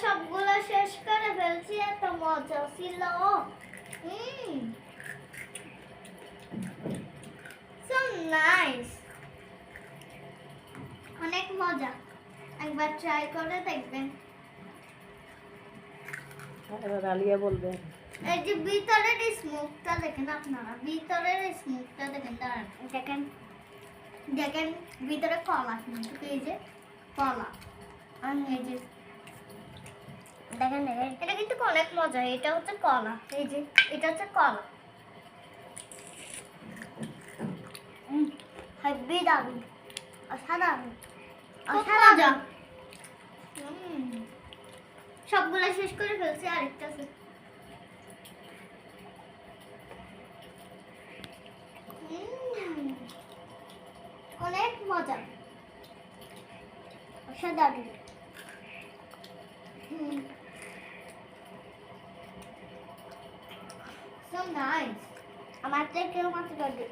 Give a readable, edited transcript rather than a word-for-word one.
সবগুলো শেষ করে ফেলছি, এত মজা ছিল। সো নাইস, অনেক মজা। একবার ট্রাই করে দেখবেন। এবার আলিয়া বলবে। এই যে ভিতরের স্মোকটা দেখেন আপনারা, ভিতরের স্মোকটা দেখেন, দাঁড়ান দেখেন, দেখেন ভিতরে কলা কিন্তু, এই যে কলা, আর এই যে দেখেন দেখেন, এটা কিন্তু অনেক মজা। এটা হচ্ছে কলা, এই যে এটা হচ্ছে কলা। হেভি দারুণ, অসাধারণ, অসাধারণ। সবগুলো শেষ করে ফেলছি, আরেকটা আছে। অনেক মজা, অসাধারণ। So nice. আমার থেকেও মজা লাগে।